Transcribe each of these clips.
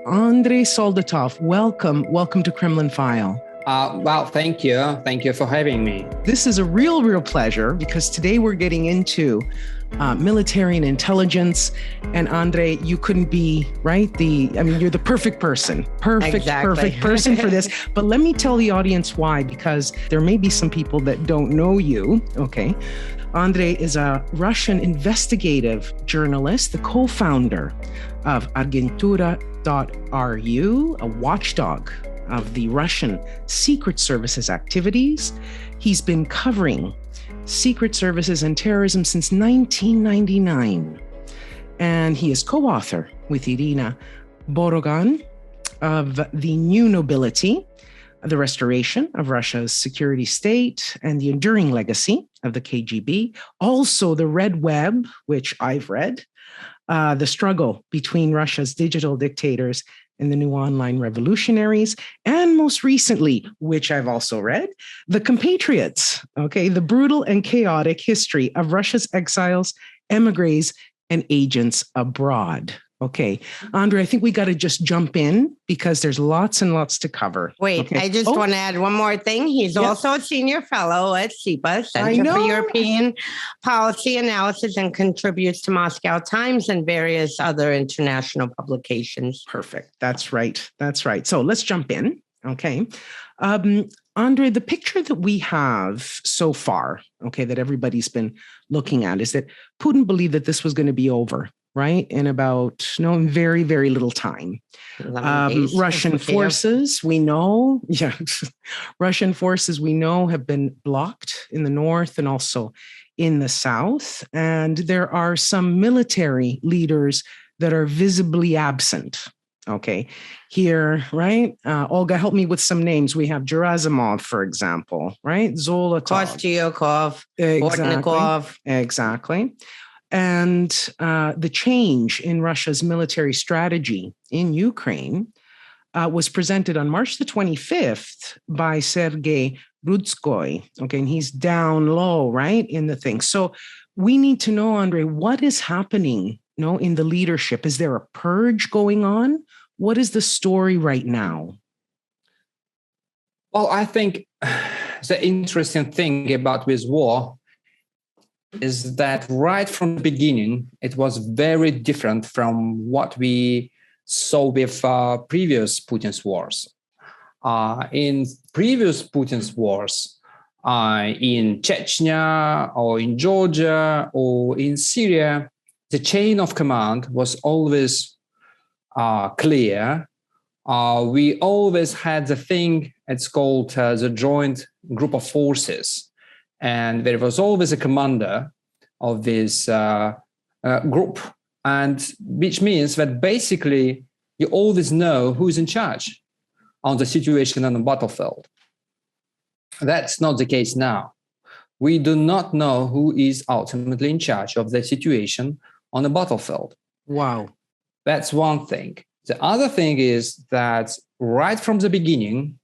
Andrei Soldatov. Welcome to Kremlin File. Well, thank you. Thank you for having me. This is a real pleasure because today we're getting into military and intelligence. And Andrei, you couldn't be, right? You're the perfect person. Perfect person for this. But let me tell the audience why, because there may be some people that don't know you, okay? Andrei is a Russian investigative journalist, the co-founder of Agentura.ru, a watchdog of the Russian Secret Service's activities. He's been covering secret services and terrorism since 1999. And he is co-author with Irina Borogan of The New Nobility, the restoration of Russia's security state and the enduring legacy of the KGB. Also, The Red Web, which I've read, the struggle between Russia's digital dictators and the new Online Revolutionaries, and most recently, which I've also read, The Compatriots, okay, the brutal and chaotic history of Russia's exiles, émigrés, and agents abroad. Okay, Andrei, I think we got to just jump in because there's lots and lots to cover. Wait, okay. I just want to add one more thing. He's also a senior fellow at CEPA, Center for European Policy Analysis, and contributes to Moscow Times and various other international publications. Perfect. That's right. So let's jump in. Okay. Andrei, the picture that we have so far, okay, that everybody's been looking at is that Putin believed that this was going to be over, right? In about, very, very little time. Russian forces, we know, Russian forces, we know, have been blocked in the north and also in the south. And there are some military leaders that are visibly absent. Okay, here, right? Olga, help me with some names. We have Gerasimov, for example, right? Zolotov. Kostyukov, Bortnikov. Exactly. And the change in Russia's military strategy in Ukraine was presented on March the 25th by Sergei Rudskoy. Okay, and he's down low, right, in the thing. So we need to know, Andrei, what is happening, in the leadership? Is there a purge going on? What is the story right now? Well, I think the interesting thing about this war is that right from the beginning, it was very different from what we saw with previous Putin's wars. In previous Putin's wars, in Chechnya or in Georgia or in Syria, the chain of command was always clear. We always had the thing, it's called the joint group of forces. And there was always a commander of this group, and which means that basically you always know who is in charge on the situation on the battlefield. That's not the case now. We do not know who is ultimately in charge of the situation on the battlefield. Wow. That's one thing. The other thing is that right from the beginning,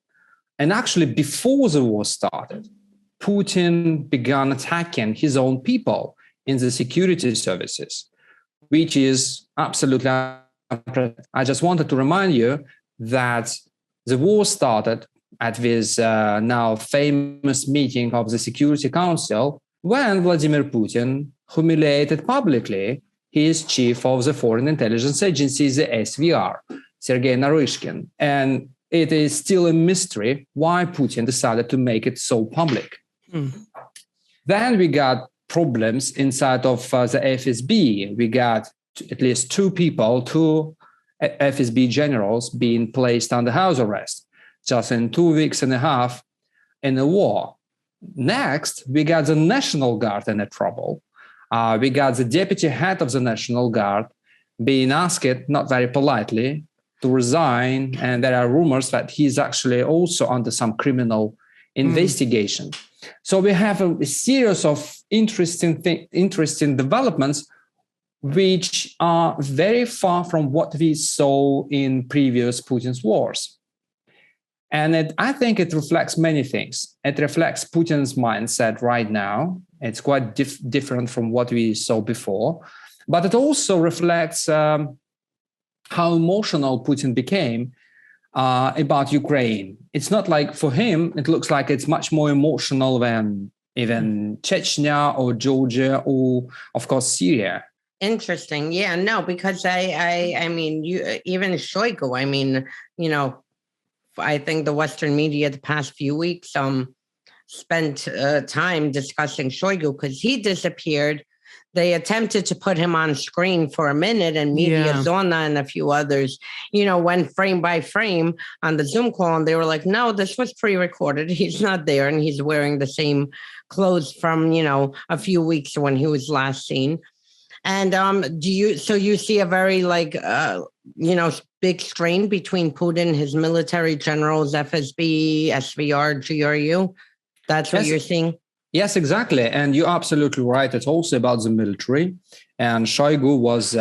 and actually before the war started, Putin began attacking his own people in the security services, which is absolutely unprecedented. I just wanted to remind you that the war started at this now famous meeting of the Security Council when Vladimir Putin humiliated publicly his chief of the Foreign Intelligence Agency, the SVR, Sergei Naryshkin. And it is still a mystery why Putin decided to make it so public. Then we got problems inside of the FSB. We got at least two FSB generals being placed under house arrest just in 2 weeks and a half in the war. Next, we got the National Guard in trouble. We got the deputy head of the National Guard being asked, not very politely, to resign. And there are rumors that he's actually also under some criminal investigation. So we have a series of interesting developments which are very far from what we saw in previous Putin's wars. And I think it reflects many things. It reflects Putin's mindset right now. It's quite different from what we saw before. But it also reflects how emotional Putin became about Ukraine. It's not like for him, it looks like it's much more emotional than even Chechnya or Georgia or, of course, Syria. Interesting. Yeah, no, because I mean, even Shoigu, I mean, I think the Western media the past few weeks spent time discussing Shoigu because he disappeared. They attempted to put him on screen for a minute, and Media Zona and a few others, went frame by frame on the Zoom call, and they were like, no, this was pre-recorded. He's not there, and he's wearing the same clothes from, a few weeks when he was last seen. And you see a very big strain between Putin, his military generals, FSB, SVR, GRU? That's what you're seeing? Yes, exactly. And you're absolutely right. It's also about the military. And Shoigu was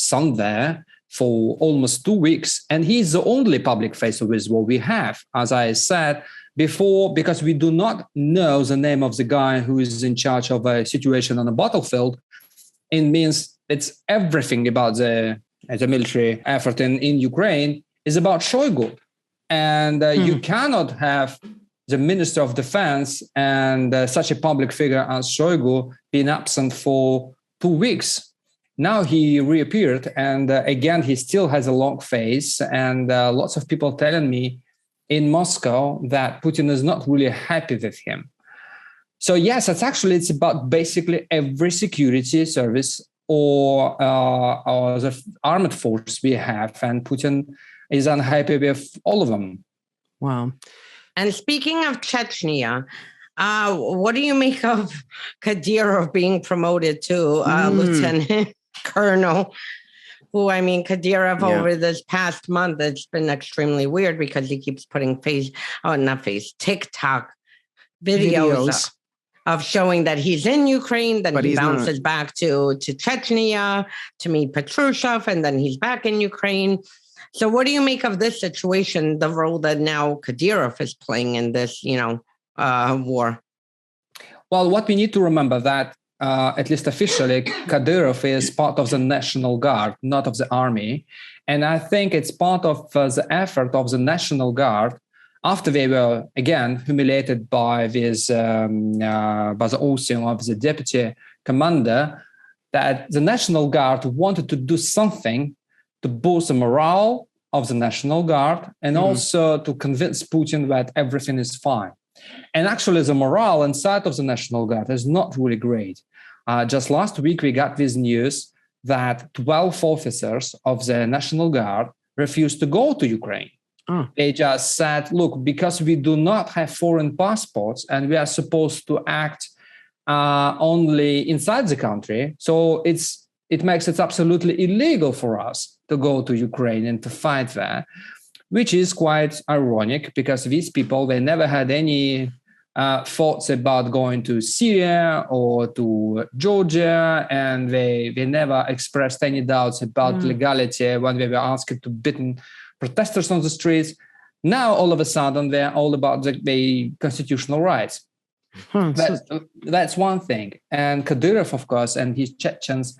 sent there for almost 2 weeks. And he's the only public face of this war we have, as I said before, because we do not know the name of the guy who is in charge of a situation on the battlefield. It means it's everything about the military effort in Ukraine is about Shoigu. And you cannot have the Minister of Defense and such a public figure as Shoigu been absent for 2 weeks. Now he reappeared, and again, he still has a long face. And lots of people telling me in Moscow that Putin is not really happy with him. So yes, it's about basically every security service or the armed force we have, and Putin is unhappy with all of them. Wow. And speaking of Chechnya, what do you make of Kadyrov being promoted to lieutenant colonel? Who, I mean, Kadyrov over this past month, it's been extremely weird because he keeps putting TikTok videos of showing that he's in Ukraine, then he bounces back to Chechnya to meet Patrushev, and then he's back in Ukraine. So what do you make of this situation, the role that now Kadyrov is playing in this, war? Well, what we need to remember that, at least officially, Kadyrov is part of the National Guard, not of the army. And I think it's part of the effort of the National Guard after they were, again, humiliated by the ousting of the deputy commander, that the National Guard wanted to do something to boost the morale of the National Guard and also to convince Putin that everything is fine. And actually, the morale inside of the National Guard is not really great. Just last week, we got this news that 12 officers of the National Guard refused to go to Ukraine. They just said, look, because we do not have foreign passports and we are supposed to act only inside the country, so it makes it absolutely illegal for us to go to Ukraine and to fight there, which is quite ironic because these people, they never had any thoughts about going to Syria or to Georgia, and they never expressed any doubts about legality when they were asked to beat protesters on the streets. Now, all of a sudden, they're all about the constitutional rights. That's one thing. And Kadyrov, of course, and his Chechens,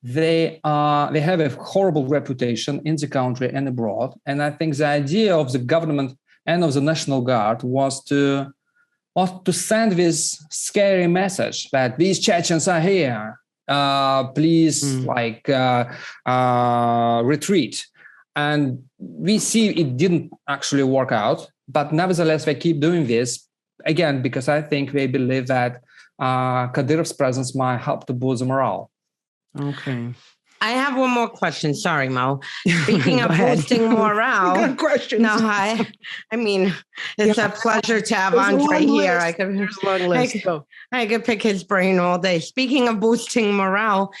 they have a horrible reputation in the country and abroad. And I think the idea of the government and of the National Guard was to send this scary message that these Chechens are here. Please, retreat. And we see it didn't actually work out. But nevertheless, they keep doing this, again, because I think they believe that Kadyrov's presence might help to boost the morale. Okay. I have one more question. Sorry, Mo. Speaking of boosting morale. Good question. No, I mean, it's a pleasure to have Andrei here. I could pick his brain all day. Speaking of boosting morale,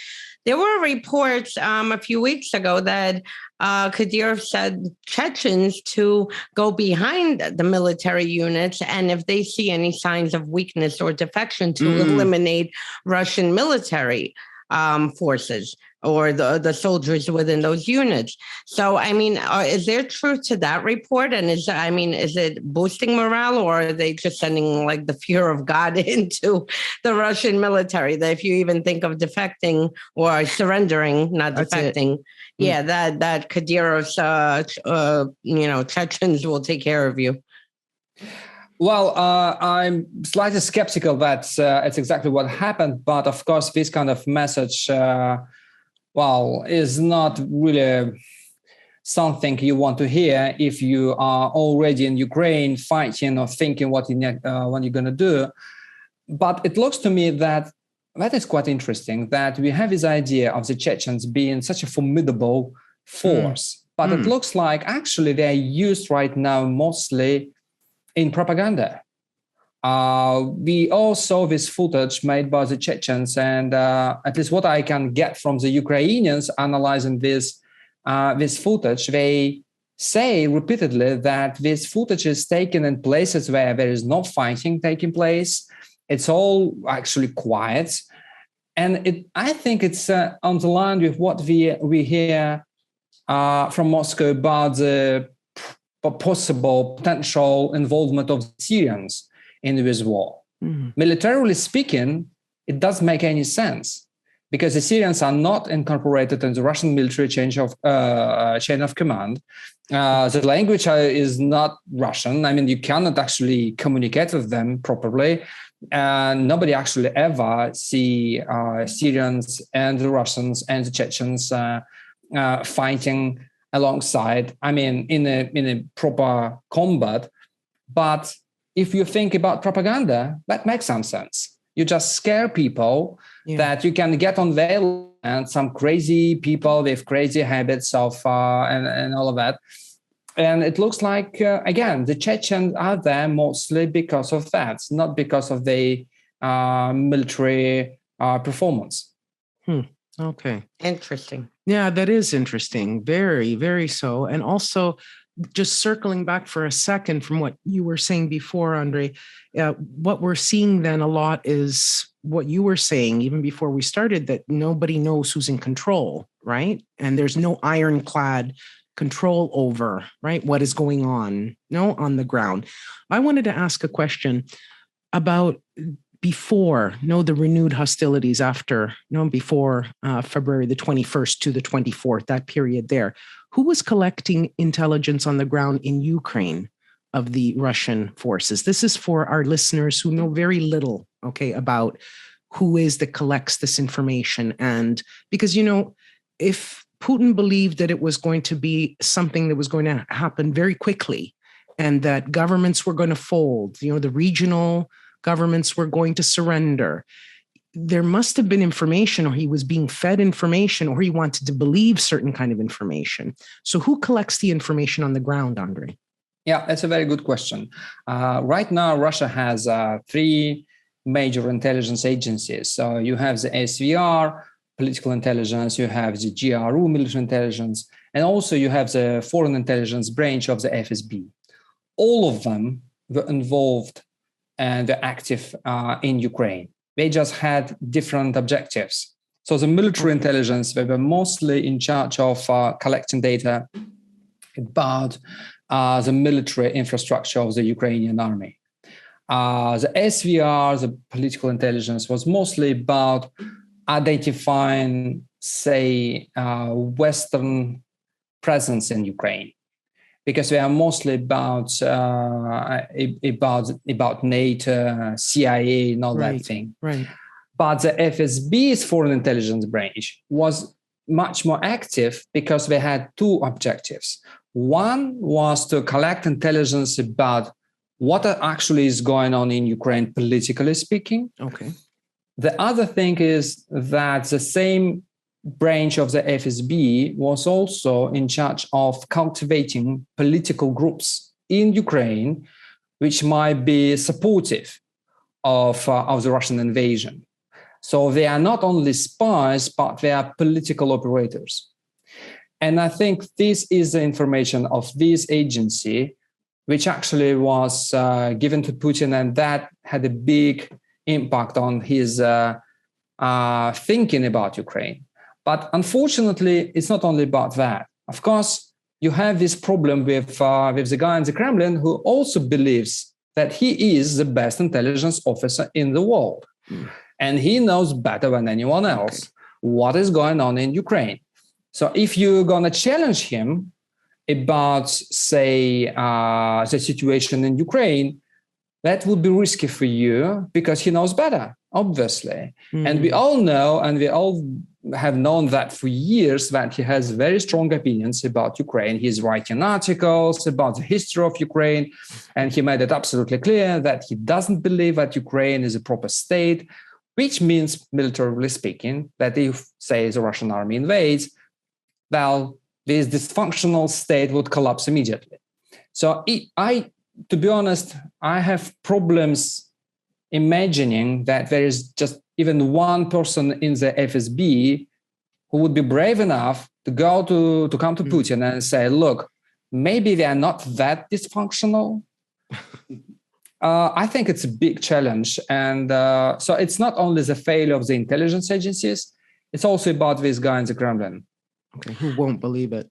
there were reports a few weeks ago that Kadyrov said Chechens to go behind the military units, and if they see any signs of weakness or defection, to eliminate Russian military forces. or the soldiers within those units. So, I mean, is there truth to that report? And is it boosting morale, or are they just sending like the fear of God into the Russian military? That if you even think of defecting or surrendering, not defecting, that Kadyrov's, Chechens will take care of you. Well, I'm slightly skeptical that it's exactly what happened. But of course, this kind of message, is not really something you want to hear if you are already in Ukraine fighting or thinking what you're going to do. But it looks to me that is quite interesting, that we have this idea of the Chechens being such a formidable force. But it looks like actually they're used right now mostly in propaganda. We all saw this footage made by the Chechens, and at least what I can get from the Ukrainians analyzing this footage, they say repeatedly that this footage is taken in places where there is no fighting taking place. It's all actually quiet. And I think it's on the line with what we hear from Moscow about the possible potential involvement of the Syrians in this war. Militarily speaking, it doesn't make any sense because the Syrians are not incorporated in the Russian military chain of command. The language is not Russian. I mean, you cannot actually communicate with them properly. Nobody actually ever see Syrians and the Russians and the Chechens fighting alongside, in a proper combat. But if you think about propaganda, that makes some sense. You just scare people that you can get on their land, some crazy people with crazy habits of and all of that. And it looks like, again, the Chechens are there mostly because of that, not because of the military performance. Okay. Interesting. Yeah, that is interesting. Very, very so. And also, just circling back for a second from what you were saying before, Andrei, what we're seeing then a lot is what you were saying even before we started, that nobody knows who's in control, right? And there's no ironclad control over, right, what is going on, on the ground. I wanted to ask a question about before, the renewed hostilities after, before February the 21st to the 24th, that period there. Who was collecting intelligence on the ground in Ukraine of the Russian forces? This is for our listeners who know very little, about who is that collects this information. And because, if Putin believed that it was going to be something that was going to happen very quickly and that governments were going to fold, the regional governments were going to surrender, there must have been information, or he was being fed information, or he wanted to believe certain kind of information. So who collects the information on the ground, Andrei? Yeah, that's a very good question. Right now, Russia has 3 major intelligence agencies. So you have the SVR, political intelligence, you have the GRU, military intelligence, and also you have the foreign intelligence branch of the FSB. All of them were involved and were active in Ukraine. They just had different objectives. So the military intelligence, they were mostly in charge of collecting data about the military infrastructure of the Ukrainian army. The SVR, the political intelligence, was mostly about identifying, say, Western presence in Ukraine, because they are mostly about NATO, CIA, and all that thing. Right. But the FSB's foreign intelligence branch was much more active because they had 2 objectives. One was to collect intelligence about what actually is going on in Ukraine, politically speaking. Okay. The other thing is that the same branch of the FSB was also in charge of cultivating political groups in Ukraine, which might be supportive of the Russian invasion. So they are not only spies, but they are political operators. And I think this is the information of this agency, which actually was given to Putin, and that had a big impact on his thinking about Ukraine. But unfortunately, it's not only about that. Of course, you have this problem with the guy in the Kremlin who also believes that he is the best intelligence officer in the world. And he knows better than anyone else what is going on in Ukraine. So if you're going to challenge him about, say, the situation in Ukraine, that would be risky for you because he knows better, obviously. And we all know, and we all have known that for years, that he has very strong opinions about Ukraine. He's writing articles about the history of Ukraine, and he made it absolutely clear that he doesn't believe that Ukraine is a proper state, which means, militarily speaking, that if, say, the Russian army invades, well, this dysfunctional state would collapse immediately. So to be honest, I have problems imagining that there is just even one person in the FSB who would be brave enough to come to Putin and say, look, maybe they are not that dysfunctional. I think it's a big challenge. And so it's not only the failure of the intelligence agencies, it's also about this guy in the Kremlin. Okay, who won't believe it?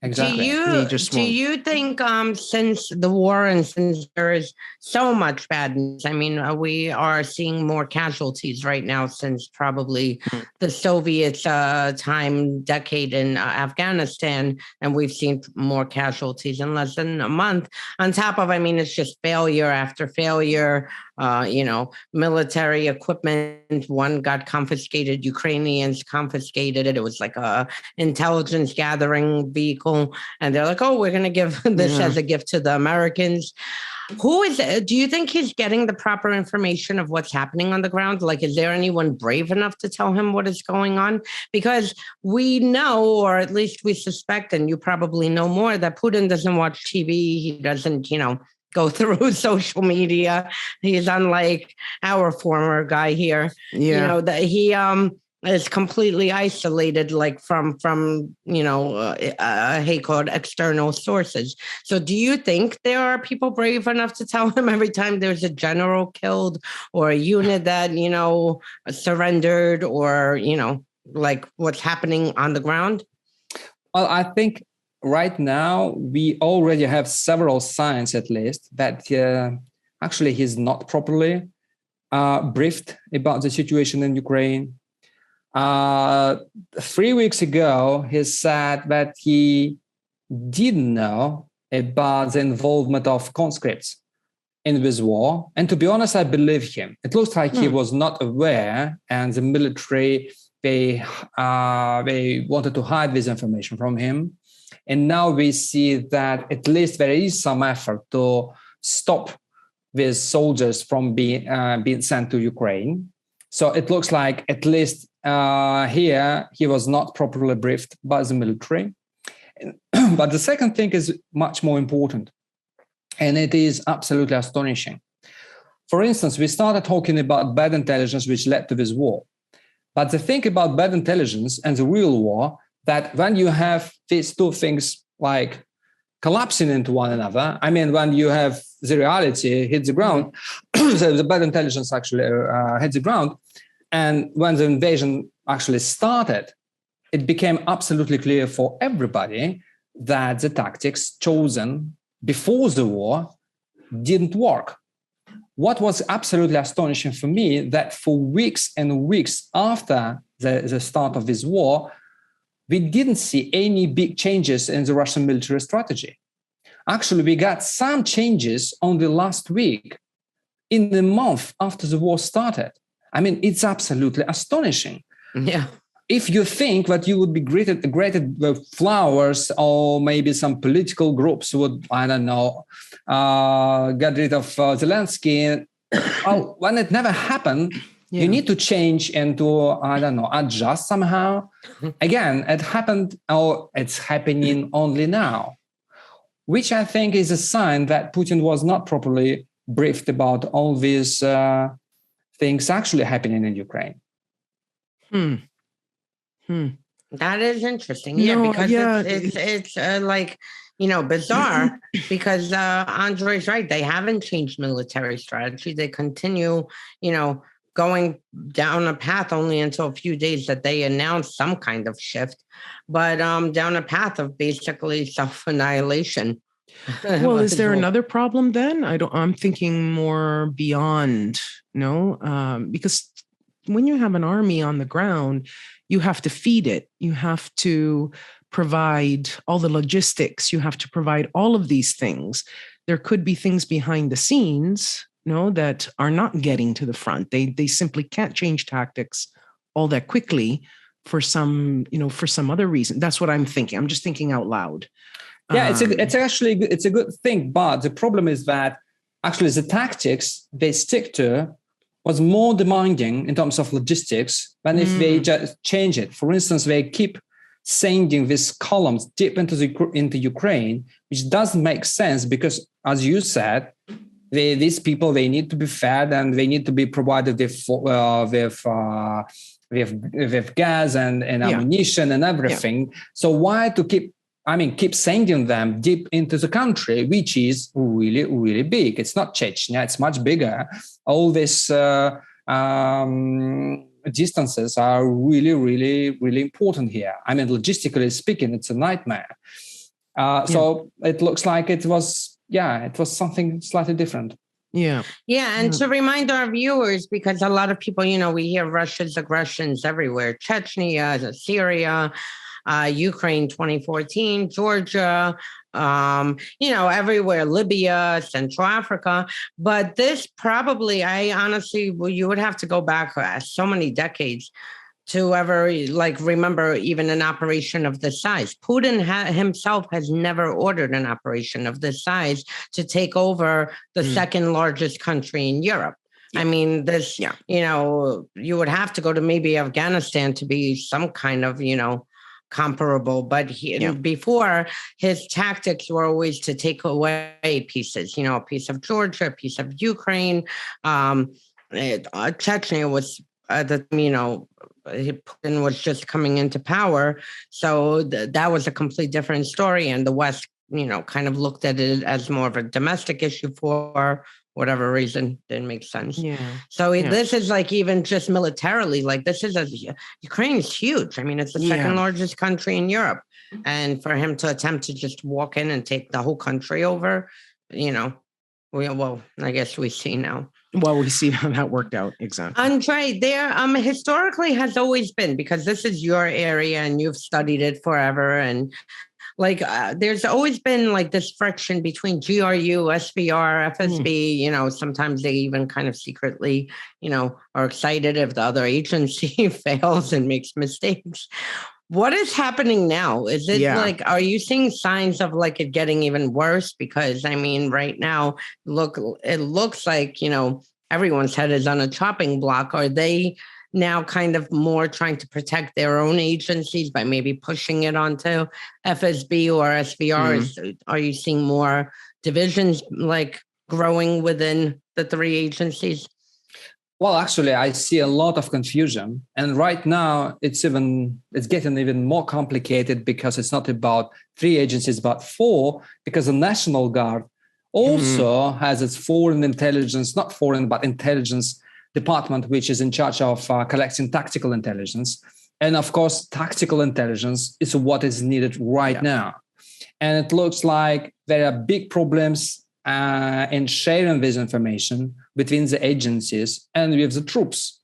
Exactly. Do you think since the war and since there is so much badness, I mean, we are seeing more casualties right now since probably the Soviet decade in Afghanistan, and we've seen more casualties in less than a month. On top of, I mean, it's just failure after failure. Military equipment, one got confiscated, Ukrainians confiscated it. It was like a intelligence gathering vehicle. And they're like, oh, we're going to give this as a gift to the Americans. Do you think he's getting the proper information of what's happening on the ground? Like, is there anyone brave enough to tell him what is going on? Because we know, or at least we suspect, and you probably know more, that Putin doesn't watch TV. He doesn't, go through social media. He's unlike our former guy here. That he is completely isolated, like from external sources. So do you think there are people brave enough to tell him every time there's a general killed or a unit that, surrendered or, like what's happening on the ground? Well, I think right now, we already have several signs, at least, that actually he's not properly briefed about the situation in Ukraine. 3 weeks ago, he said that he didn't know about the involvement of conscripts in this war. And to be honest, I believe him. It looks like he was not aware, and the military, they wanted to hide this information from him. And now we see that at least there is some effort to stop these soldiers from being sent to Ukraine. So it looks like at least here he was not properly briefed by the military. But the second thing is much more important, and it is absolutely astonishing. For instance, we started talking about bad intelligence which led to this war. But the thing about bad intelligence and the real war, that when you have these two things like collapsing into one another, I mean, when you have the reality hit the ground, so the bad intelligence actually hit the ground, and when the invasion actually started, it became absolutely clear for everybody that the tactics chosen before the war didn't work. What was absolutely astonishing for me, that for weeks and weeks after the start of this war, we didn't see any big changes in the Russian military strategy. Actually, we got some changes only last week, in the month after the war started. I mean, it's absolutely astonishing. Yeah. If you think that you would be greeted with flowers, or maybe some political groups would, I don't know, get rid of Zelensky, well, when it never happened, you need to change and to, I don't know, adjust somehow. Again, it happened, or it's happening only now, which I think is a sign that Putin was not properly briefed about all these things actually happening in Ukraine. That is interesting. It's like, bizarre because Andrei's right. They haven't changed military strategy. They continue, going down a path only until a few days that they announced some kind of shift, but down a path of basically self-annihilation. Well, is there another problem then? I'm thinking more beyond, because when you have an army on the ground, you have to feed it. You have to provide all the logistics. You have to provide all of these things. There could be things behind the scenes, that are not getting to the front. They simply can't change tactics all that quickly for some other reason. That's what I'm thinking. I'm just thinking out loud. Yeah, it's a good thing, but the problem is that actually the tactics they stick to was more demanding in terms of logistics than if they just change it. For instance, they keep sending these columns deep into Ukraine, which doesn't make sense because, as you said, these people, they need to be fed and they need to be provided with gas and ammunition and everything. Yeah. So why to keep sending them deep into the country, which is really, really big. It's not Chechnya, it's much bigger. All these distances are really, really, really important here. Logistically speaking, it's a nightmare. So it looks like it was something slightly different. Yeah. And to remind our viewers, because a lot of people, we hear Russia's aggressions everywhere, Chechnya, Syria, Ukraine 2014, Georgia, everywhere, Libya, Central Africa. But this probably, you would have to go back so many decades to ever remember even an operation of this size. Putin himself has never ordered an operation of this size to take over the second largest country in Europe. You would have to go to maybe Afghanistan to be some kind of, comparable. But before, his tactics were always to take away pieces, a piece of Georgia, a piece of Ukraine. Chechnya was, Putin was just coming into power. So that was a complete different story. And the West, kind of looked at it as more of a domestic issue for whatever reason. Didn't make sense. Yeah. So this is even just militarily, Ukraine is huge. it's the second largest country in Europe. And for him to attempt to just walk in and take the whole country over, I guess we see now. Well, we see how that worked out. Exactly. Andrei, there historically has always been, because this is your area and you've studied it forever. And there's always been this friction between GRU, SVR, FSB, sometimes they even kind of secretly, are excited if the other agency fails and makes mistakes. What is happening now? Is it are you seeing signs of it getting even worse? Because right now, it looks like, everyone's head is on a chopping block. Are they now kind of more trying to protect their own agencies by maybe pushing it onto FSB or SVR? Are you seeing more divisions growing within the three agencies? Well, actually, I see a lot of confusion. And right now, it's getting even more complicated because it's not about three agencies, but four, because the National Guard also has its intelligence department, which is in charge of collecting tactical intelligence. And of course, tactical intelligence is what is needed right now. And it looks like there are big problems in sharing this information between the agencies and with the troops.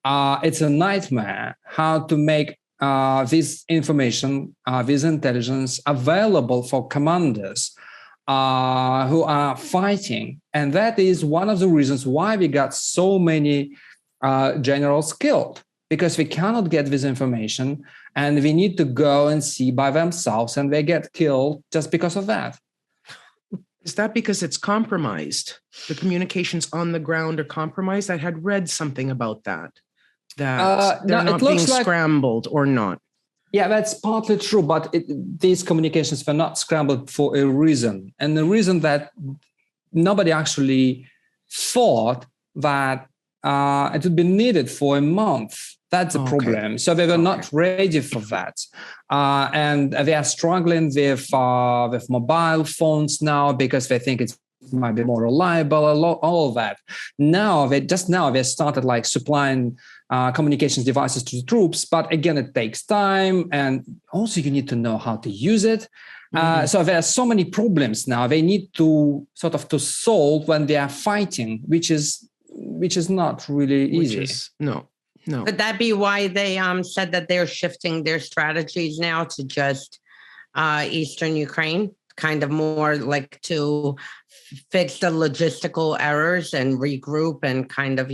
It's a nightmare how to make this information, this intelligence available for commanders who are fighting. And that is one of the reasons why we got so many generals killed, because we cannot get this information and we need to go and see by themselves, and they get killed just because of that. Is that because it's compromised? The communications on the ground are compromised? I had read something about that they're not being scrambled or not. Yeah, that's partly true, but these communications were not scrambled for a reason. And the reason that nobody actually thought that it would be needed for a month. That's the problem. So they were not ready for that. And they are struggling with mobile phones now because they think it's might be more reliable, all of that. Now they started like supplying communications devices to the troops, but again, it takes time, and also you need to know how to use it. So there are so many problems now they need to sort of to solve when they are fighting, which is not really easy. No. Could that be why they said that they're shifting their strategies now to just Eastern Ukraine, kind of more like to fix the logistical errors and regroup and kind of,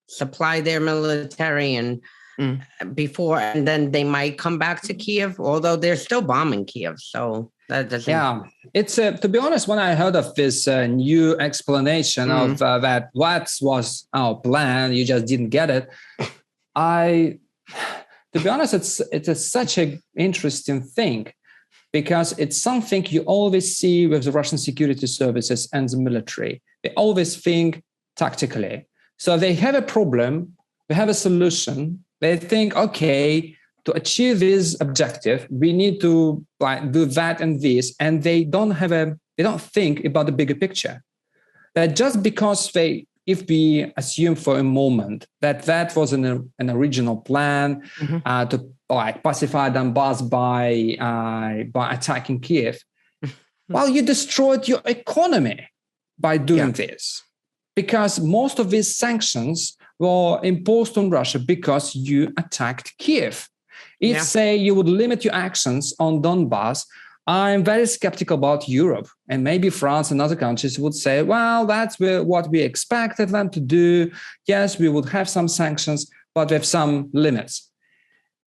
supply their military and before, and then they might come back to Kiev, although they're still bombing Kiev. So that doesn't. Yeah, it's to be honest, when I heard of this new explanation of that what was our plan, you just didn't get it. To be honest, it's such an interesting thing, because it's something you always see with the Russian security services and the military. They always think tactically. So they have a problem, they have a solution. They think, okay, to achieve this objective, we need to do that and this, and they don't think about the bigger picture. That just because if we assume for a moment that was an original plan to pacify Donbass by attacking Kiev, well, you destroyed your economy by doing this, because most of these sanctions were imposed on Russia because you attacked Kiev. If, say, you would limit your actions on Donbass, I'm very skeptical about Europe, and maybe France and other countries would say, well, that's what we expected them to do. Yes, we would have some sanctions, but with some limits.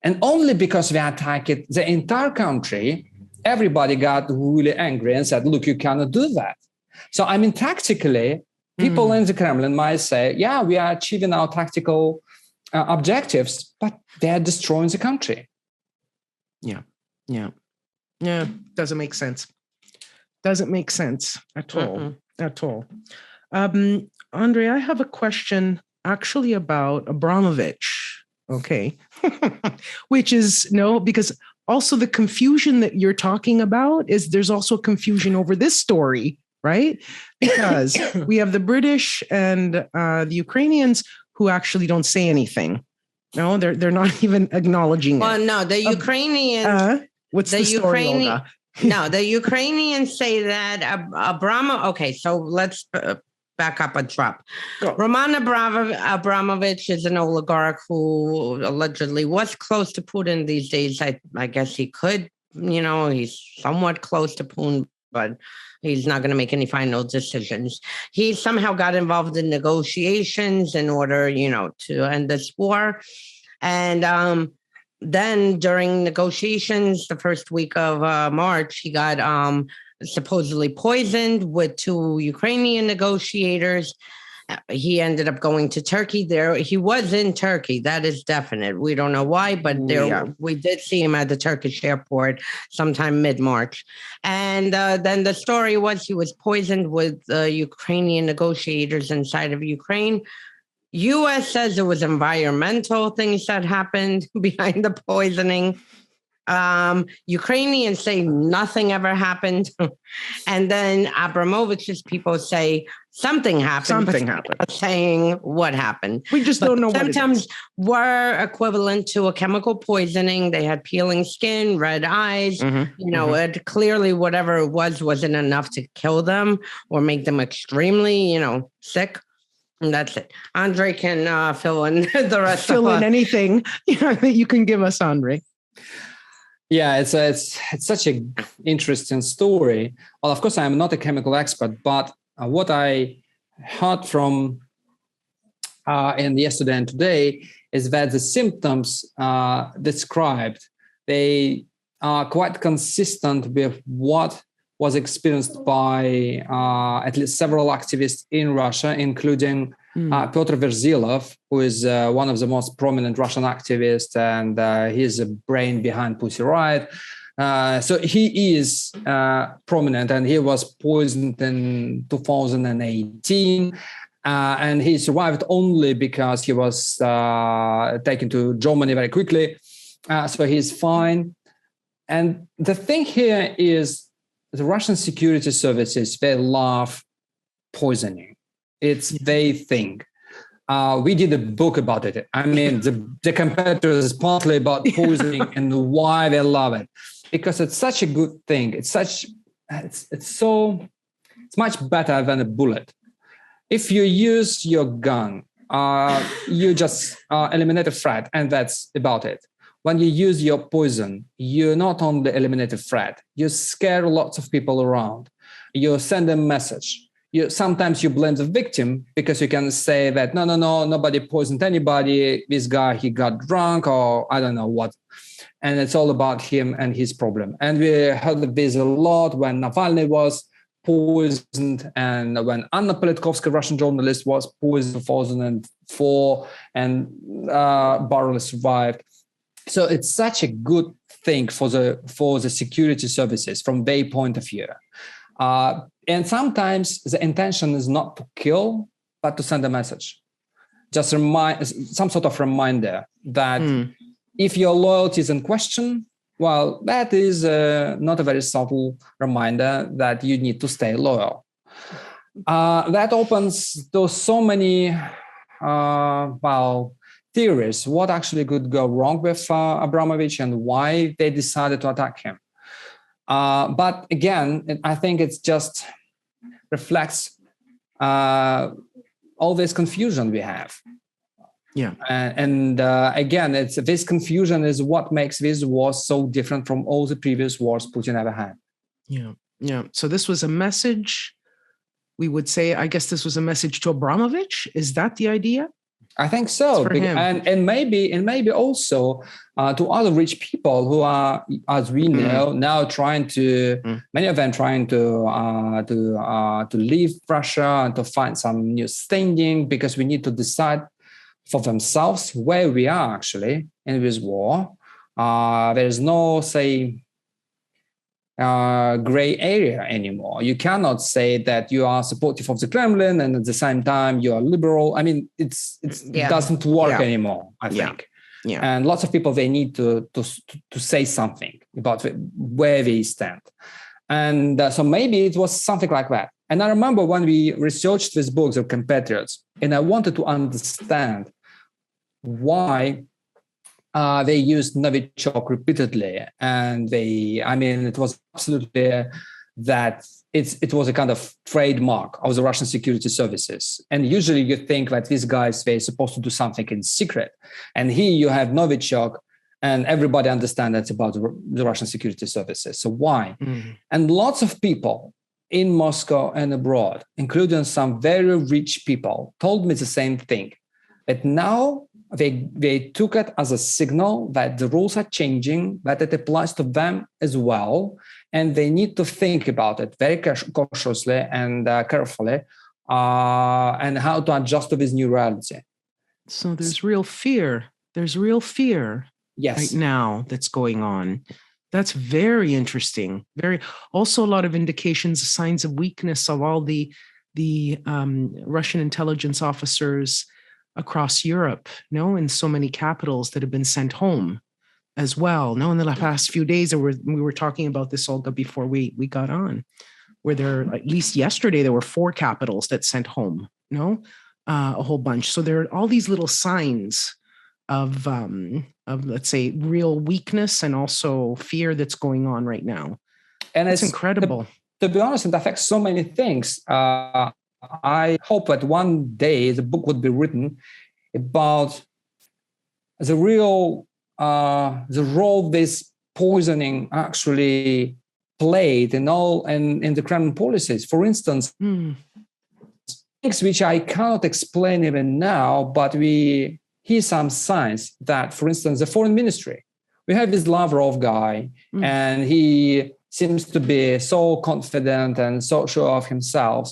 And only because we attacked the entire country, everybody got really angry and said, look, you cannot do that. So, I mean, tactically, people in the Kremlin might say, yeah, we are achieving our tactical objectives, but they're destroying the country. Yeah, doesn't make sense. Doesn't make sense at all. At all. Andrei, I have a question actually about Abramovich. Okay. Which is, because also the confusion that you're talking about is there's also confusion over this story, right? Because we have the British and the Ukrainians who actually don't say anything. No, they're not even acknowledging it. Well, no, the Ukrainians... What's the story, Olga? No, the Ukrainians say that Abramovich... Okay, so let's back up a drop. Go. Roman Abramovich is an oligarch who allegedly was close to Putin these days. I guess he could, he's somewhat close to Putin, but he's not going to make any final decisions. He somehow got involved in negotiations in order, to end this war. And then during negotiations, the first week of March, he got supposedly poisoned with 2 Ukrainian negotiators. He ended up going to Turkey. He was in Turkey. That is definite. We don't know why, but we did see him at the Turkish airport sometime mid-March. And then the story was he was poisoned with Ukrainian negotiators inside of Ukraine. U.S. says it was environmental things that happened behind the poisoning. Ukrainians say nothing ever happened. And then Abramovich's people say something happened. Something happened. Saying what happened. We just don't know what it is. Symptoms were equivalent to a chemical poisoning. They had peeling skin, red eyes. It clearly whatever it was wasn't enough to kill them or make them extremely, sick. And that's it. Andrei can fill in the rest. Fill in anything that you can give us, Andrei. Yeah, it's such an interesting story. Well, of course, I am not a chemical expert, but what I heard from in yesterday and today is that the symptoms described, they are quite consistent with what was experienced by at least several activists in Russia, including Pyotr Verzilov, who is one of the most prominent Russian activists, and he's a brain behind Pussy Riot. So he is prominent, and he was poisoned in 2018. And he survived only because he was taken to Germany very quickly. So he's fine. And the thing here is the Russian security services, they love poisoning. It's their thing. We did a book about it. I mean, the Compatriots is partly about poisoning and why they love it, because it's such a good thing. It's much better than a bullet. If you use your gun, you just eliminate a threat, and that's about it. When you use your poison, you not only eliminate a threat, you scare lots of people around. You send a message. Sometimes you blame the victim because you can say that, no, nobody poisoned anybody. This guy, he got drunk or I don't know what. And it's all about him and his problem. And we heard this a lot when Navalny was poisoned and when Anna Politkovskaya, Russian journalist, was poisoned in 2004 and barely survived. So it's such a good thing for the security services from their point of view. And sometimes the intention is not to kill, but to send a message. Just some sort of reminder that if your loyalty is in question, well, that is not a very subtle reminder that you need to stay loyal. That opens to so many, theories. What actually could go wrong with Abramovich and why they decided to attack him. But again, I think it's just reflects all this confusion we have. Yeah. And again, this confusion is what makes this war so different from all the previous wars Putin ever had. Yeah. Yeah. So this was a message, we would say, I guess this was a message to Abramovich. Is that the idea? I think so, and maybe also to other rich people who are, as we know, now trying to, many of them trying to leave Russia and to find some new standing, because we need to decide for themselves where we are actually in this war. There is no, say, gray area anymore. You cannot say that you are supportive of the Kremlin and at the same time you are liberal. I mean, it doesn't work anymore, I think. Yeah. And lots of people, they need to say something about where they stand. And so maybe it was something like that. And I remember when we researched these books of Compatriots, and I wanted to understand why they used Novichok repeatedly, and it was absolutely that it was a kind of trademark of the Russian security services. And usually you think that these guys, they're supposed to do something in secret. And here you have Novichok, and everybody understands that's about the Russian security services. So why? And lots of people in Moscow and abroad, including some very rich people, told me the same thing, that now they took it as a signal that the rules are changing, that it applies to them as well, and they need to think about it very cautiously and carefully, and how to adjust to this new reality. So there's real fear. There's real fear right now that's going on. That's very interesting. Also a lot of indications, signs of weakness of all the Russian intelligence officers across Europe, in so many capitals that have been sent home as well. In the past few days, we were talking about this, Olga, before we got on, where at least yesterday, there were 4 capitals that sent home, a whole bunch. So there are all these little signs of let's say, real weakness and also fear that's going on right now. And it's incredible. To be honest, it affects so many things. I hope that one day the book would be written about the role this poisoning actually played in the Kremlin policies. For instance, things which I cannot explain even now, but we hear some signs that, for instance, the foreign ministry, we have this Lavrov guy, and he seems to be so confident and so sure of himself.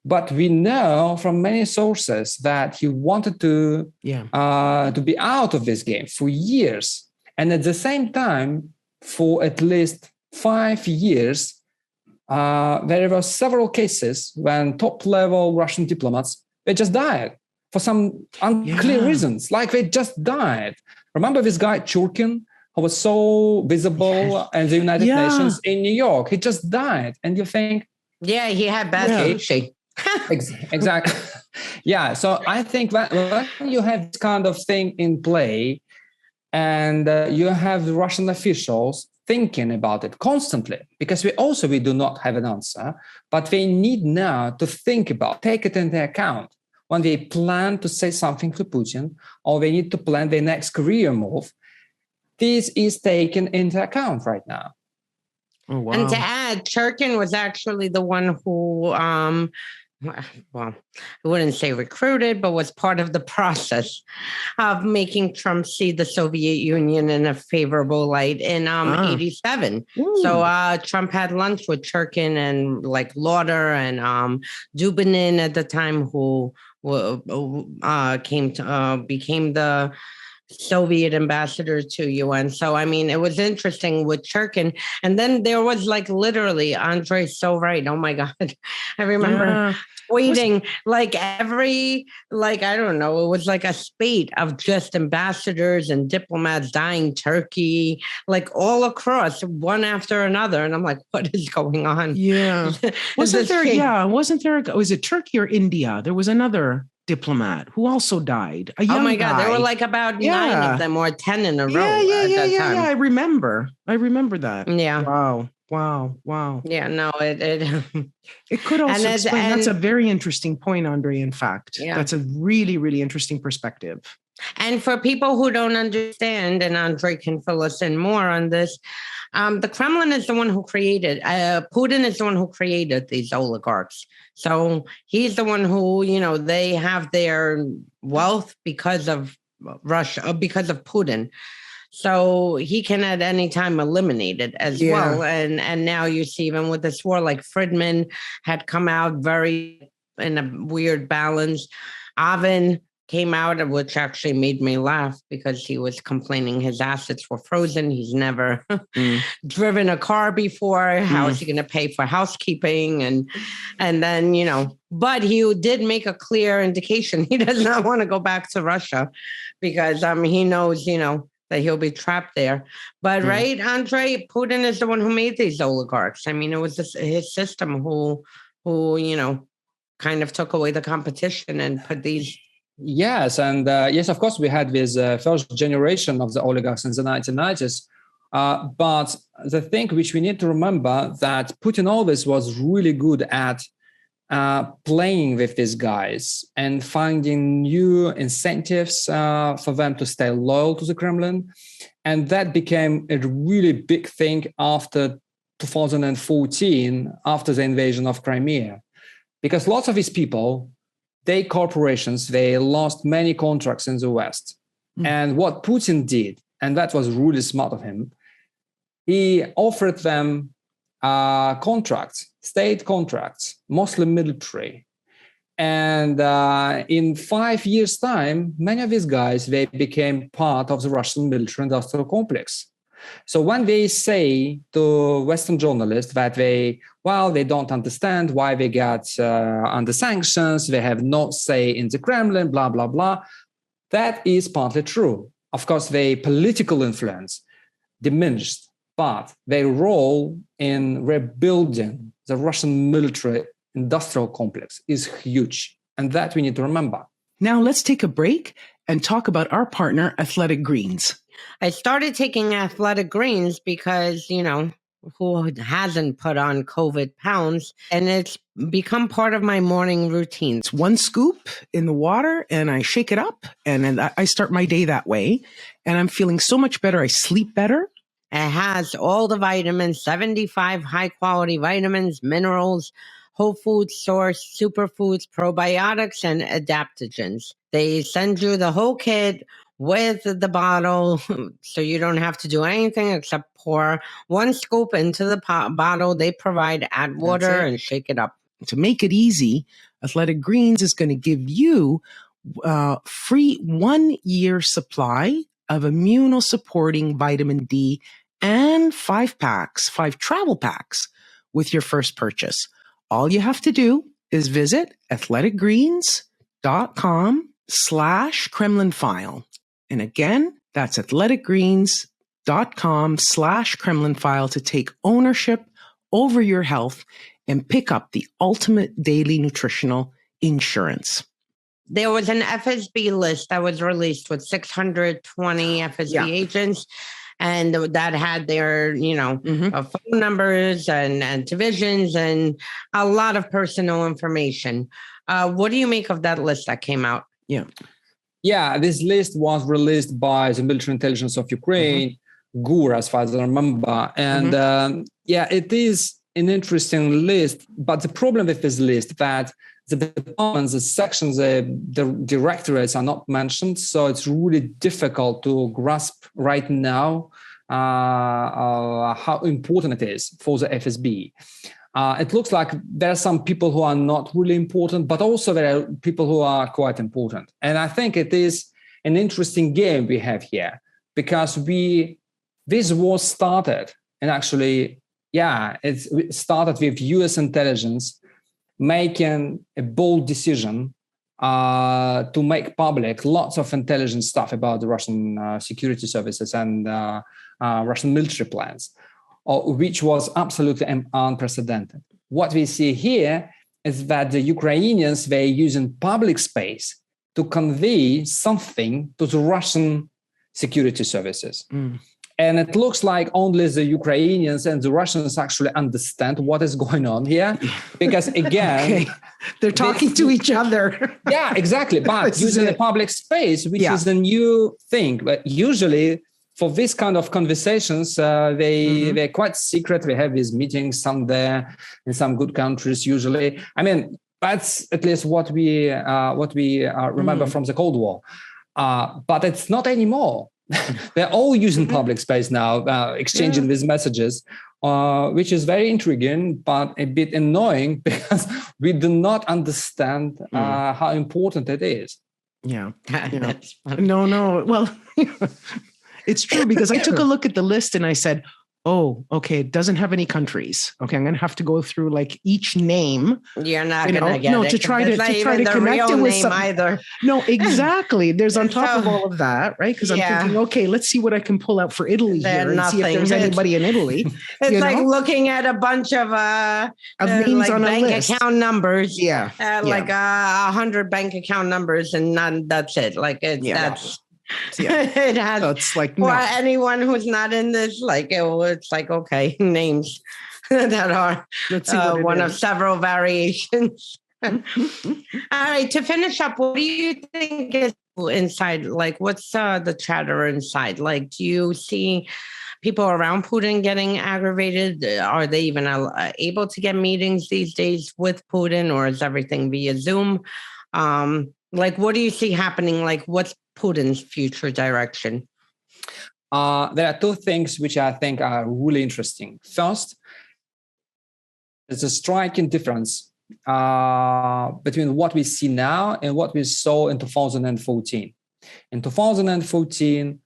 But we know from many sources that he wanted to be out of this game for years. And at the same time, for at least 5 years, there were several cases when top-level Russian diplomats, they just died for some unclear reasons, like they just died. Remember this guy, Churkin, who was so visible in the United Nations in New York? He just died. And you think... Yeah, he had bad sushi. Exactly. Yeah. So I think that when you have this kind of thing in play, and you have the Russian officials thinking about it constantly, because we do not have an answer, but they need now to think about, take it into account when they plan to say something to Putin, or they need to plan their next career move. This is taken into account right now. Oh, wow. And to add, Churkin was actually the one who, well, I wouldn't say recruited, but was part of the process of making Trump see the Soviet Union in a favorable light in 87. So Trump had lunch with Churkin and like Lauder and Dubinin at the time, who became the Soviet ambassador to UN. So, I mean, it was interesting with Churkin. And then there was like literally Andrei so right. Oh my God. I remember tweeting like every, like, I don't know, it was like a spate of just ambassadors and diplomats dying Turkey, like all across one after another. And I'm like, what is going on? Yeah. Was it Turkey or India? There was another diplomat who also died. A young God, guy. there were like about 9 of them or 10 in a row. Yeah. I remember that. Yeah. Wow. Yeah, no, it could also explain. That's a very interesting point, Andrei. In fact, that's a really, really interesting perspective. And for people who don't understand, and Andrei can fill us in more on this, the Kremlin is the one who created, Putin is the one who created these oligarchs. So he's the one who, they have their wealth because of Russia, because of Putin. So he can at any time eliminate it as well. And now you see, even with this war, like Friedman had come out very in a weird balance. Avin came out, which actually made me laugh because he was complaining his assets were frozen. He's never driven a car before. How is he going to pay for housekeeping? And then, but he did make a clear indication he does not want to go back to Russia because he knows, that he'll be trapped there. But right, Andrei, Putin is the one who made these oligarchs. I mean, it was his system who kind of took away the competition and put these. Yes, and yes, of course, we had this first generation of the oligarchs in the 1990s. But the thing which we need to remember that Putin always was really good at playing with these guys and finding new incentives for them to stay loyal to the Kremlin. And that became a really big thing after 2014, after the invasion of Crimea. Because lots of these people, they corporations, they lost many contracts in the West. And what Putin did, and that was really smart of him, he offered them contracts, state contracts, mostly military. And in 5 years' time, many of these guys, they became part of the Russian military-industrial complex. So when they say to Western journalists that they don't understand why they got under sanctions, they have no say in the Kremlin, blah, blah, blah, that is partly true. Of course, their political influence diminished, but their role in rebuilding the Russian military-industrial complex is huge. And that we need to remember. Now let's take a break and talk about our partner, Athletic Greens. I started taking Athletic Greens because, who hasn't put on COVID pounds? And it's become part of my morning routine. It's one scoop in the water and I shake it up and I start my day that way. And I'm feeling so much better. I sleep better. It has all the vitamins, 75 high quality vitamins, minerals, whole food source, superfoods, probiotics, and adaptogens. They send you the whole kit with the bottle, so you don't have to do anything except pour one scoop into the bottle they provide, add water, and shake it up. To make it easy, Athletic Greens is going to give you free 1 year supply of immunosupporting vitamin D and 5 travel packs with your first purchase. All you have to do is visit athleticgreens.com/KremlinFile. And again, that's athleticgreens.com/KremlinFile to take ownership over your health and pick up the ultimate daily nutritional insurance. There was an FSB list that was released with 620 FSB agents, and that had their, phone numbers and divisions and a lot of personal information. What do you make of that list that came out? Yeah, this list was released by the military intelligence of Ukraine, GUR, as far as I remember. And it is an interesting list. But the problem with this list that the departments, the sections, the directorates are not mentioned. So it's really difficult to grasp right now how important it is for the FSB. It looks like there are some people who are not really important, but also there are people who are quite important. And I think it is an interesting game we have here, because this war started, and actually, it started with US intelligence making a bold decision to make public lots of intelligence stuff about the Russian security services and Russian military plans, which was absolutely unprecedented. What we see here is that the Ukrainians, they're using public space to convey something to the Russian security services. And it looks like only the Ukrainians and the Russians actually understand what is going on here. Because again, they're talking to each other. Yeah, exactly. But using the public space, which is a new thing. But usually for this kind of conversations, they're quite secret. We have these meetings somewhere in some good countries usually. I mean, that's at least what we remember from the Cold War. But it's not anymore. They're all using public space now, exchanging these messages, which is very intriguing, but a bit annoying because we do not understand how important it is. Yeah. No. Well, it's true, because I took a look at the list and I said, oh, okay, it doesn't have any countries. Okay, I'm going to have to go through like each name. You're not going to get it. To try to connect it with some, either. No, exactly. There's on top of all of that, right? Because I'm thinking, okay, let's see what I can pull out for Italy here and see if there's anybody in Italy. It's like looking at a bunch of names on a bank list. Account numbers. Like 100 bank account numbers, and that's it. Like that's. It has. So it's like for anyone who's not in this, it's like okay, names that are one of several variations. All right, to finish up, what do you think is inside? Like, what's the chatter inside? Like, do you see people around Putin getting aggravated? Are they even able to get meetings these days with Putin, or is everything via Zoom? Like, what do you see happening? Like, what's Putin's future direction? There are two things which I think are really interesting. First, there's a striking difference between what we see now and what we saw in 2014. In 2014,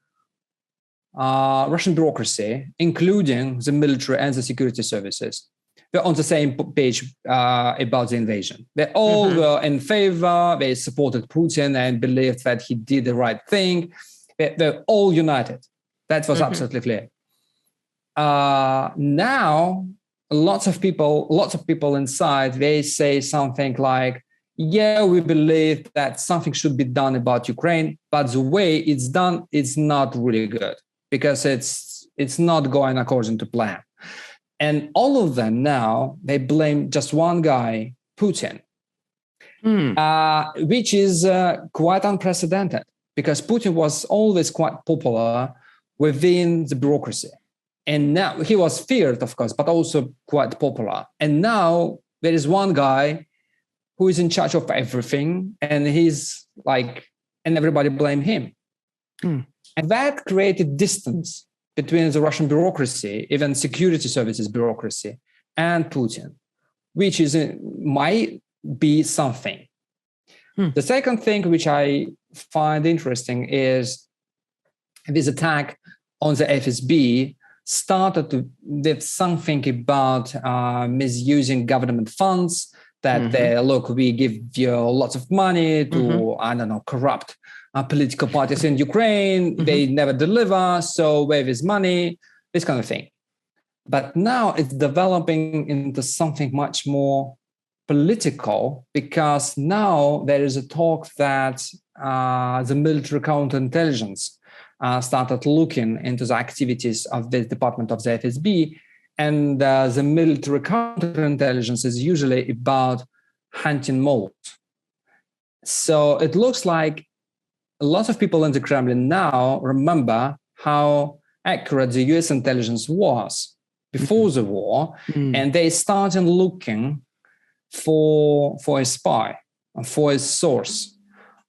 Russian bureaucracy, including the military and the security services, were on the same page about the invasion. They all were in favor. They supported Putin and believed that he did the right thing. They're all united. That was absolutely clear. Now, lots of people inside, they say something like, yeah, we believe that something should be done about Ukraine, but the way it's done, it's not really good because it's not going according to plan. And all of them now, they blame just one guy, Putin, which is quite unprecedented because Putin was always quite popular within the bureaucracy. And now he was feared, of course, but also quite popular. And now there is one guy who is in charge of everything, and he's like, and everybody blame him. And that created distance between the Russian bureaucracy, even security services bureaucracy, and Putin, which might be something. The second thing which I find interesting is this attack on the FSB started with something about misusing government funds, that look, we give you lots of money to, corrupt political parties in Ukraine. They never deliver, so where is money? This kind of thing. But now it's developing into something much more political, because now there is a talk that the military counterintelligence started looking into the activities of the department of the FSB, and the military counterintelligence is usually about hunting mold. So it looks like a lot of people in the Kremlin now remember how accurate the US intelligence was before the war, and they started looking for a spy, for a source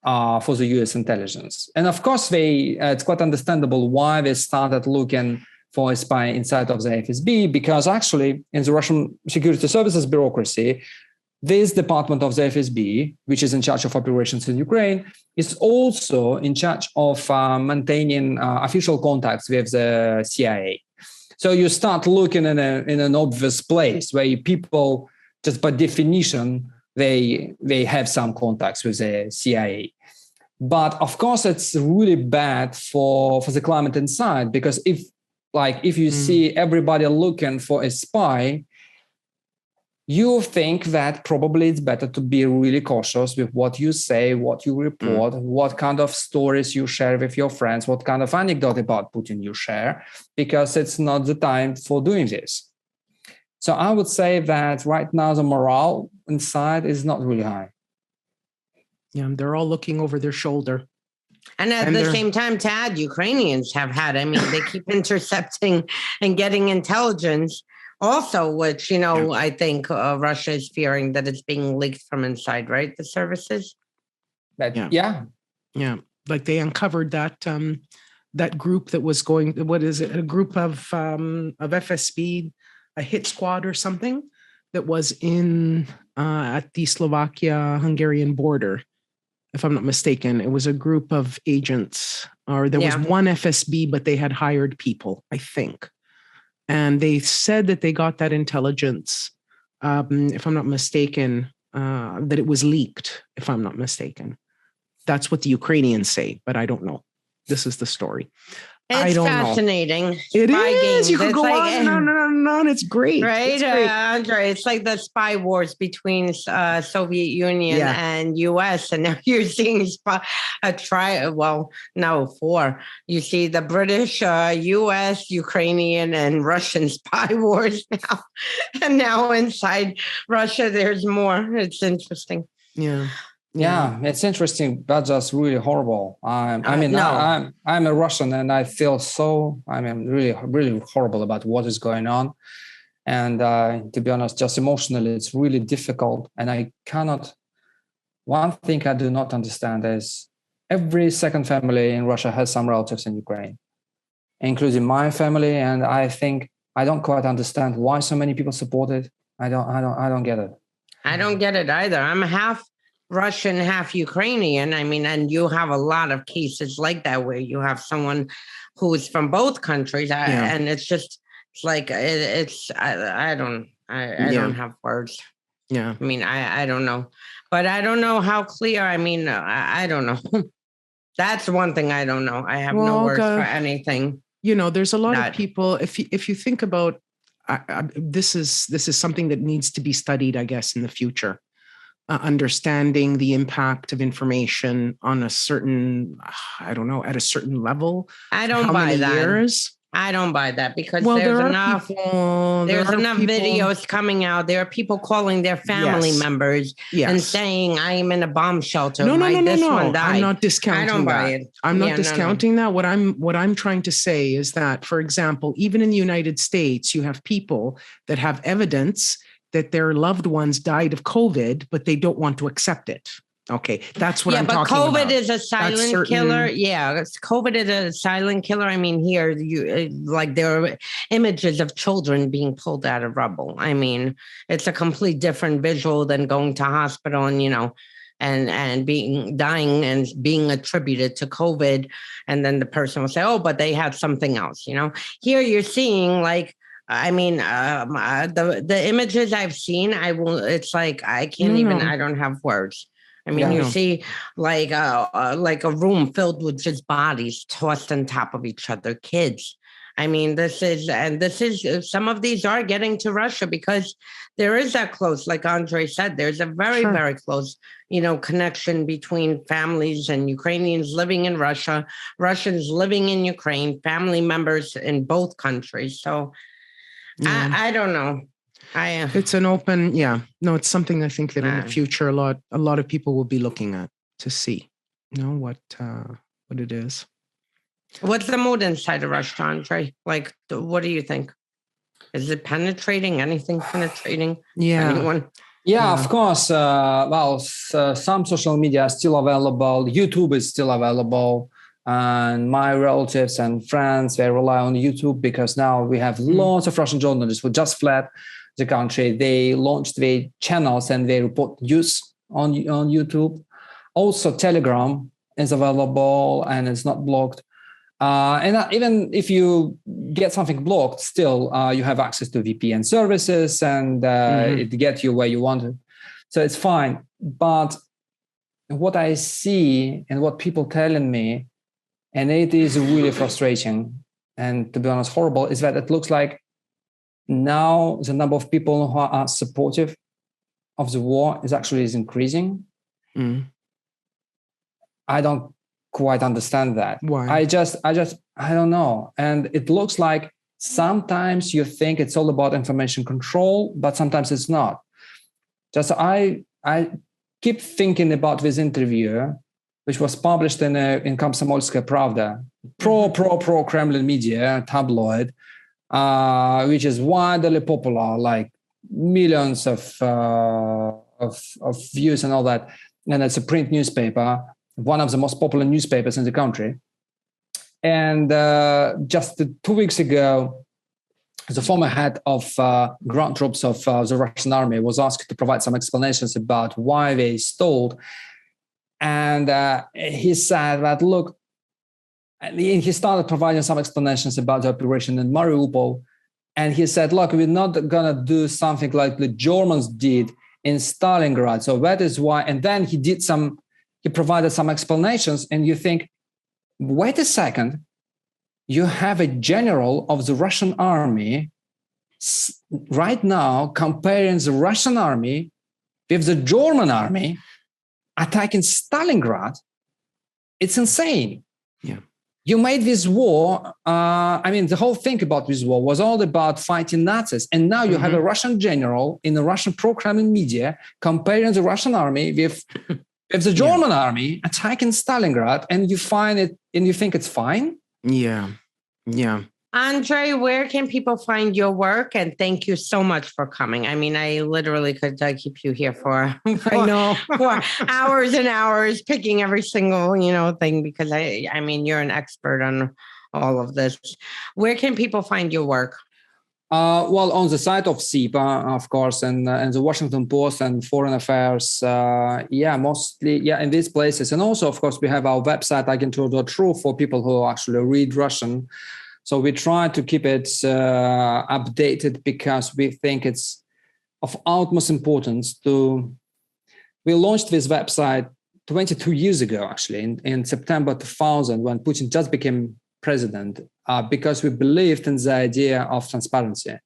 for the US intelligence. And of course, it's quite understandable why they started looking for a spy inside of the FSB, because actually in the Russian security services bureaucracy, this department of the FSB, which is in charge of operations in Ukraine, is also in charge of maintaining official contacts with the CIA. So you start looking in an obvious place where people, just by definition, they have some contacts with the CIA. But of course, it's really bad for the climate inside, because if you see everybody looking for a spy, you think that probably it's better to be really cautious with what you say, what you report, what kind of stories you share with your friends, what kind of anecdote about Putin you share, because it's not the time for doing this. So I would say that right now the morale inside is not really high. Yeah, they're all looking over their shoulder. And at the same time, Tad, Ukrainians have had, they keep intercepting and getting intelligence also, which, I think Russia is fearing that it's being leaked from inside, right? The services. Yeah. Like they uncovered that group that was going, what is it? A group of FSB, a hit squad or something that was in at the Slovakia-Hungarian border. If I'm not mistaken, it was a group of agents, or there was one FSB, but they had hired people, I think. And they said that they got that intelligence, if I'm not mistaken, that it was leaked, if I'm not mistaken. That's what the Ukrainians say, but I don't know. This is the story. It's fascinating. It is. You could go on and on. It's great. Right, it's great. Andrei? It's like the spy wars between Soviet Union and U.S. And now you're seeing four. You see the British, U.S., Ukrainian, and Russian spy wars now. And now inside Russia, there's more. It's interesting. Yeah, it's interesting, but just really horrible. I'm a Russian, and I feel really, really horrible about what is going on. And to be honest, just emotionally, it's really difficult. And one thing I do not understand is every second family in Russia has some relatives in Ukraine, including my family. And I think I don't quite understand why so many people support it. I don't get it. I don't get it either. I'm half Russian, half Ukrainian. And you have a lot of cases like that where you have someone who is from both countries, and it's just I don't have words. Yeah, I don't know, but I don't know how clear. I don't know. That's one thing I don't know. I have no words for anything. There's a lot of people. If you think about, this is something that needs to be studied, I guess, in the future. Understanding the impact of information on a certain, at a certain level. I don't buy that. Years? I don't buy that because there's enough videos coming out. There are people calling their family members and saying, I am in a bomb shelter. No. One died. I'm not discounting that. I don't buy it. I'm not discounting that. What I'm trying to say is that, for example, even in the United States, you have people that have evidence that their loved ones died of COVID, but they don't want to accept it. Okay, that's what I'm talking about. Yeah, but COVID is a silent killer. Yeah, COVID is a silent killer. Here, there are images of children being pulled out of rubble. It's a complete different visual than going to hospital and, and dying and being attributed to COVID. And then the person will say, oh, but they had something else, Here you're seeing the images I've seen, I can't even, I don't have words. You see like a room filled with just bodies tossed on top of each other, kids. I mean, some of these are getting to Russia because there is that close, like Andrei said, there's a very, very close, connection between families and Ukrainians living in Russia, Russians living in Ukraine, family members in both countries. So I don't know. It's an open, it's something I think that in the future, a lot of people will be looking at to see, what it is. What's the mood inside of Russia, Andrei? Like, what do you think? Is it penetrating? Anything penetrating? Yeah. Anyone? Yeah, of course. Some social media are still available. YouTube is still available. And my relatives and friends, they rely on YouTube because now we have lots of Russian journalists who just fled the country. They launched their channels and they report news on YouTube. Also, Telegram is available and it's not blocked. And even if you get something blocked, still you have access to VPN services and it gets you where you want it. So it's fine. But what I see and what people telling me, and it is really frustrating and to be honest, horrible, is that it looks like now the number of people who are supportive of the war is increasing. I don't quite understand that. Why? I don't know. And it looks like sometimes you think it's all about information control, but sometimes it's not. Just I keep thinking about this interview, which was published in Komsomolskaya Pravda, pro Kremlin media tabloid, which is widely popular, like millions of views and all that. And it's a print newspaper, one of the most popular newspapers in the country. And just 2 weeks ago, the former head of ground troops of the Russian army was asked to provide some explanations about why they stalled. And he said that, look, he started providing some explanations about the operation in Mariupol. And he said, look, we're not going to do something like the Germans did in Stalingrad. So that is why. And then he provided some explanations. And you think, wait a second, you have a general of the Russian army right now comparing the Russian army with the German army attacking Stalingrad. It's insane. Yeah. You made this war. The whole thing about this war was all about fighting Nazis. And now you have a Russian general in the Russian pro-Kremlin media comparing the Russian army with the German army attacking Stalingrad, and you find it and you think it's fine. Yeah. Andrei, where can people find your work? And thank you so much for coming. I mean, I literally could keep you here for hours and hours picking every single, thing, because I mean, you're an expert on all of this. Where can people find your work? Well, on the site of CEPA, of course, and the Washington Post and Foreign Affairs, mostly, in these places. And also, of course, we have our website, agentur.ru, for people who actually read Russian. So we try to keep it updated because we think it's of utmost importance we launched this website 22 years ago, actually, in September 2000, when Putin just became president, because we believed in the idea of transparency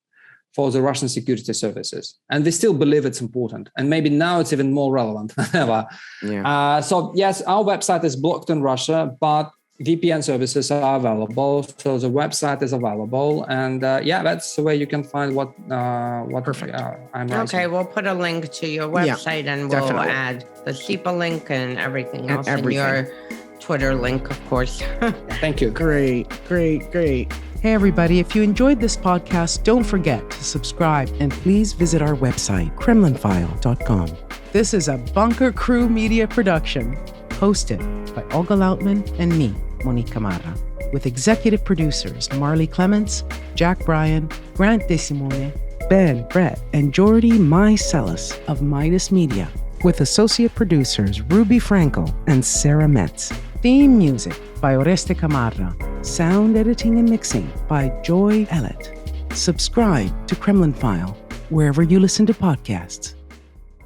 for the Russian security services. And we still believe it's important. And maybe now it's even more relevant than ever. Yeah. So yes, our website is blocked in Russia, but VPN services are available. So the website is available. And that's the way you can find what Perfect. I'm writing. Okay, we'll put a link to your website and we'll add the CEPA link and everything else in your Twitter link, of course. Thank you. Great. Hey, everybody, if you enjoyed this podcast, don't forget to subscribe and please visit our website, kremlinfile.com. This is a Bunker Crew Media production, hosted by Olga Lautman and me, Monique Camarra, with executive producers Marley Clements, Jack Bryan, Grant DeSimone, Ben Brett, and Jordy Mycelis of Midas Media, with associate producers Ruby Franco and Sarah Metz. Theme music by Oreste Camarra. Sound editing and mixing by Joy Ellett. Subscribe to Kremlin File wherever you listen to podcasts.